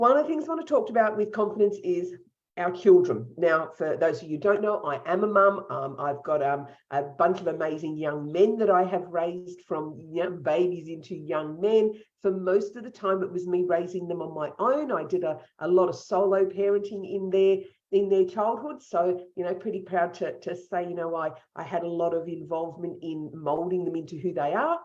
One of the things I want to talk about with confidence is our children. Now, for those of you who don't know, I am a mum. I've got a bunch of amazing young men that I have raised from young babies into young men. For most of the time, it was me raising them on my own. I did a lot of solo parenting in their childhood. So, pretty proud to say, I had a lot of involvement in molding them into who they are.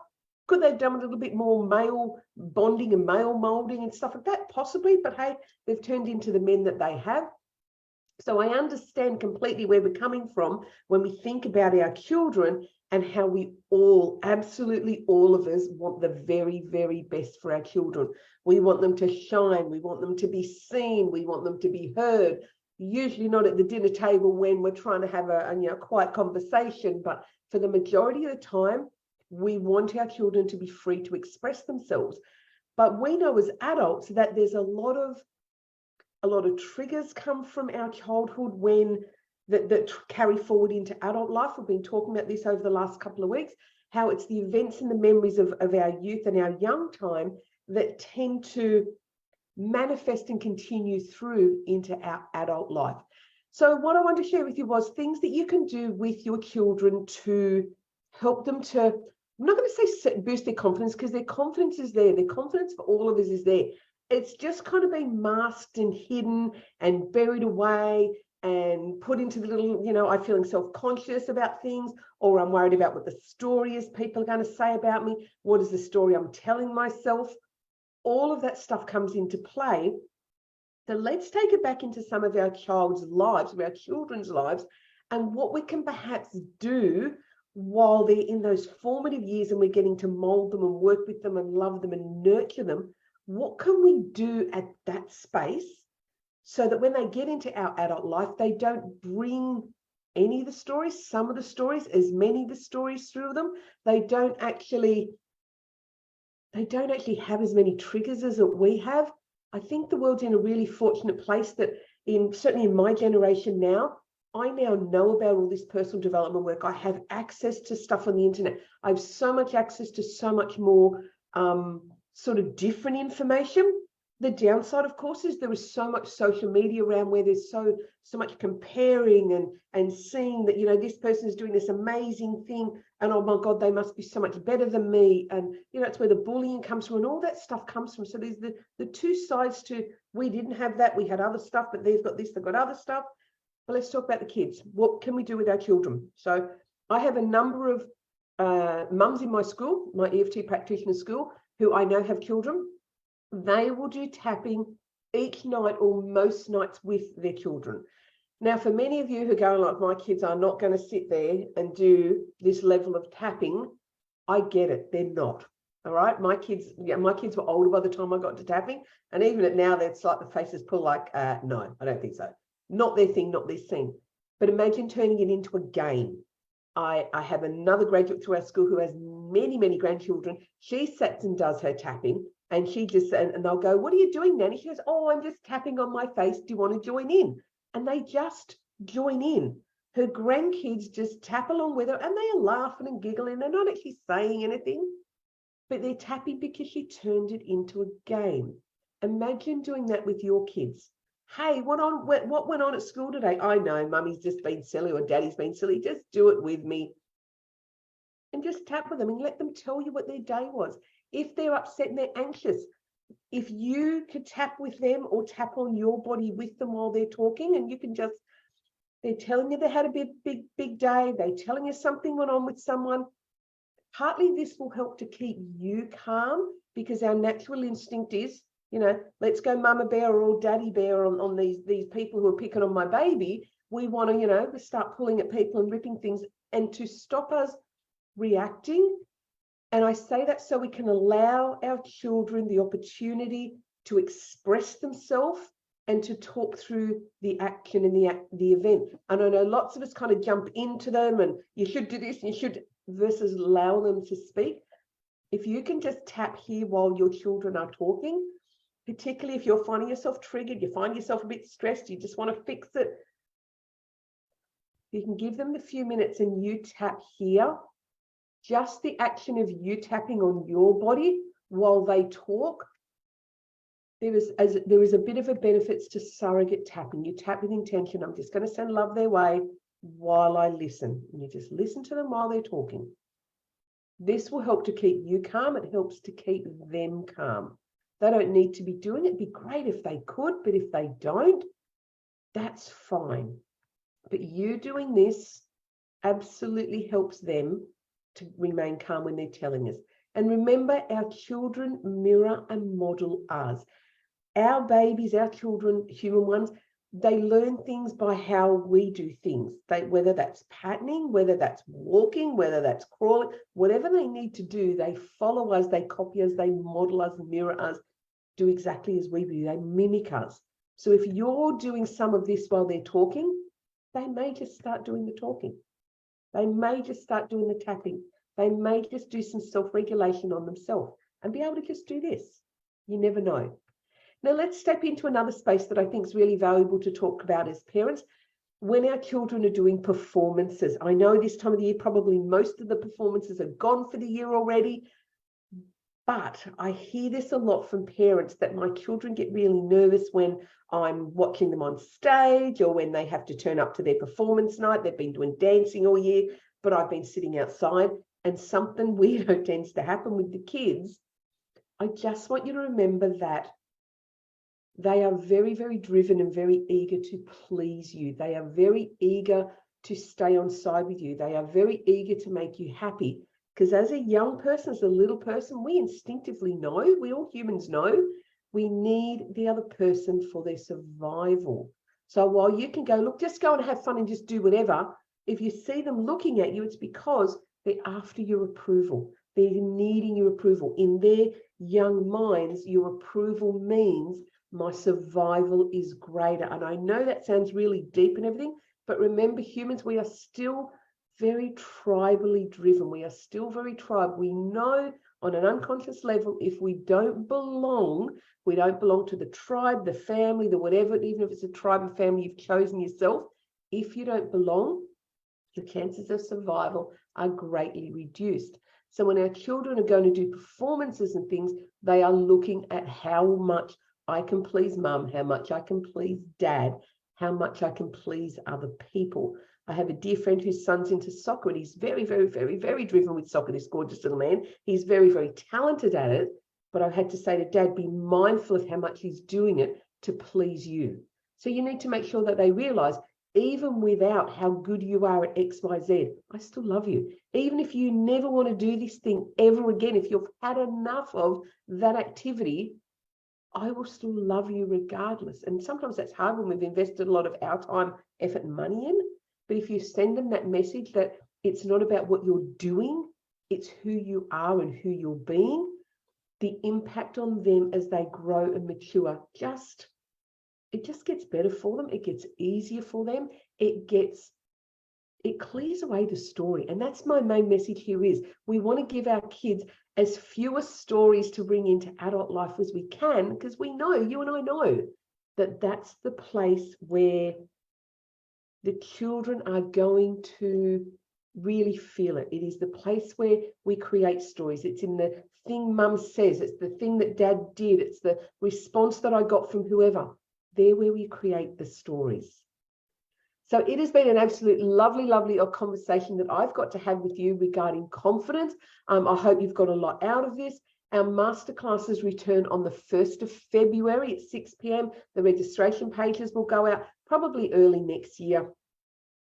Could they have done a little bit more male bonding and male molding and stuff like that? Possibly, but hey, they've turned into the men that they have. So I understand completely where we're coming from when we think about our children and how we all, absolutely all of us, want the very, very best for our children. We want them to shine. We want them to be seen. We want them to be heard. Usually not at the dinner table when we're trying to have a quiet conversation, but for the majority of the time, we want our children to be free to express themselves. But we know as adults that there's a lot of triggers come from our childhood when that carry forward into adult life. We've been talking about this over the last couple of weeks, how it's the events and the memories of our youth and our young time that tend to manifest and continue through into our adult life. So what I want to share with you was things that you can do with your children to help them to, I'm not going to say boost their confidence, because their confidence is there. Their confidence for all of us is there. It's just kind of been masked and hidden and buried away and put into the little, I'm feeling self-conscious about things, or I'm worried about what the story is people are going to say about me. What is the story I'm telling myself? All of that stuff comes into play. So let's take it back into some of our child's lives, our children's lives, and what we can perhaps do while they're in those formative years and we're getting to mold them and work with them and love them and nurture them. What can we do at that space so that when they get into our adult life, they don't bring any of the stories, some of the stories, as many of the stories through them. They don't actually have as many triggers as we have. I think the world's in a really fortunate place that certainly in my generation now, I now know about all this personal development work. I have access to stuff on the internet. I have so much access to so much more sort of different information. The downside, of course, is there is so much social media around where there's so much comparing and seeing that, this person is doing this amazing thing and, oh my God, they must be so much better than me. And, it's where the bullying comes from and all that stuff comes from. So there's the two sides to, we didn't have that. We had other stuff, but they've got this, they've got other stuff. But let's talk about the kids. What can we do with our children? So I have a number of mums in my school, my EFT practitioner school, who I know have children. They will do tapping each night or most nights with their children. Now, for many of you who go like, my kids are not going to sit there and do this level of tapping, I get it. They're not. All right. My kids were older by the time I got to tapping. And even at now, it's like the faces pull like, no, I don't think so. Not their thing, not their thing. But imagine turning it into a game. I have another graduate through our school who has many, many grandchildren. She sits and does her tapping, and she just, and they'll go, what are you doing, Nanny? She goes, oh, I'm just tapping on my face. Do you want to join in? And they just join in. Her grandkids just tap along with her, and they are laughing and giggling. They're not actually saying anything, but they're tapping because she turned it into a game. Imagine doing that with your kids. Hey, what went on at school today? I know, mummy's just been silly or daddy's been silly. Just do it with me. And just tap with them and let them tell you what their day was. If they're upset and they're anxious, if you could tap with them or tap on your body with them while they're talking, and you can just, they're telling you they had a big day, they're telling you something went on with someone. Partly this will help to keep you calm, because our natural instinct is, let's go mama bear or daddy bear on these people who are picking on my baby. We want to, start pulling at people and ripping things, and to stop us reacting. And I say that so we can allow our children the opportunity to express themselves and to talk through the action and the event. And I know lots of us kind of jump into them and you should do this and you should, versus allow them to speak. If you can just tap here while your children are talking, particularly if you're finding yourself triggered, you find yourself a bit stressed, you just want to fix it, you can give them the few minutes and you tap here. Just the action of you tapping on your body while they talk there is a bit of a benefits to surrogate tapping. You tap with intention. I'm just going to send love their way while I listen. And you just listen to them while they're talking. This will help to keep you calm. It helps to keep them calm. They don't need to be doing it. It'd be great if they could, but if they don't, that's fine. But you doing this absolutely helps them to remain calm when they're telling us. And remember, our children mirror and model us. Our babies, our children, human ones, they learn things by how we do things. Whether that's patterning, whether that's walking, whether that's crawling, whatever they need to do, they follow us, they copy us, they model us, mirror us, do exactly as we do. They mimic us. So if you're doing some of this while they're talking, they may just start doing the talking. They may just start doing the tapping. They may just do some self-regulation on themselves and be able to just do this. You never know. Now let's step into another space that I think is really valuable to talk about as parents. When our children are doing performances, I know this time of the year, probably most of the performances are gone for the year already, but I hear this a lot from parents that my children get really nervous when I'm watching them on stage or when they have to turn up to their performance night. They've been doing dancing all year, but I've been sitting outside and something weird tends to happen with the kids. I just want you to remember that they are very, very driven and very eager to please you. They are very eager to stay on side with you. They are very eager to make you happy. Because as a young person, as a little person, we instinctively know, we all humans know, we need the other person for their survival. So while you can go, look, just go and have fun and just do whatever, if you see them looking at you, it's because they're after your approval. They're needing your approval. In their young minds, your approval means my survival is greater. And I know that sounds really deep and everything, but remember, humans, we are still very tribally driven. We are still very tribal. We know on an unconscious level, if we don't belong to the tribe, the family, the whatever, even if it's a tribe and family you've chosen yourself, if you don't belong, the chances of survival are greatly reduced. So when our children are going to do performances and things, they are looking at how much I can please mum, how much I can please dad, how much I can please other people. I have a dear friend whose son's into soccer and he's very, very, very, very driven with soccer, this gorgeous little man. He's very, very talented at it. But I've had to say to dad, be mindful of how much he's doing it to please you. So you need to make sure that they realize, even without how good you are at X, Y, Z, I still love you. Even if you never want to do this thing ever again, if you've had enough of that activity, I will still love you regardless. And sometimes that's hard when we've invested a lot of our time, effort, and money in. But if you send them that message that it's not about what you're doing, it's who you are and who you're being, the impact on them as they grow and mature it just gets better for them. It gets easier for them. It clears away the story. And that's my main message here is we want to give our kids as fewer stories to bring into adult life as we can, because we know, you and I know, that that's the place where the children are going to really feel it. It is the place where we create stories. It's in the thing mum says. It's the thing that dad did. It's the response that I got from whoever. They're where we create the stories. So it has been an absolute lovely conversation that I've got to have with you regarding confidence. I hope you've got a lot out of this. Our masterclasses return on the 1st of February at 6 p.m. The registration pages will go out probably early next year.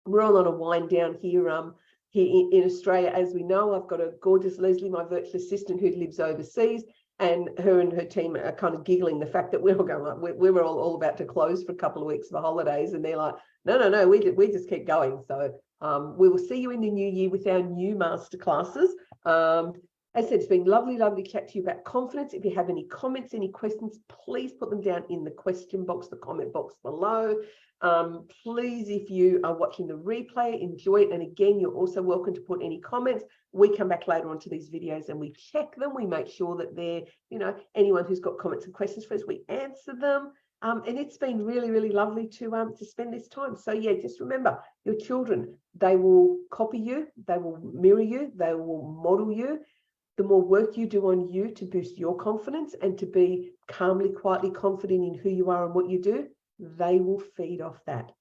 We're all on a wind down here in Australia. As we know, I've got a gorgeous Leslie, my virtual assistant, who lives overseas, and her team are kind of giggling the fact that we're all going like, we were all about to close for a couple of weeks for holidays, and they're like, no, we just keep going. So we will see you in the new year with our new masterclasses. As I said, it's been lovely to chat to you about confidence. If you have any comments, any questions, please put them down in the question box, the comment box below. Please, if you are watching the replay, enjoy it. And again, you're also welcome to put any comments. We come back later on to these videos and we check them. We make sure that they're, anyone who's got comments and questions for us, we answer them. And it's been really lovely to spend this time. So yeah, just remember, your children, they will copy you, they will mirror you, they will model you. the more work you do on you to boost your confidence and to be calmly, quietly confident in who you are and what you do, they will feed off that.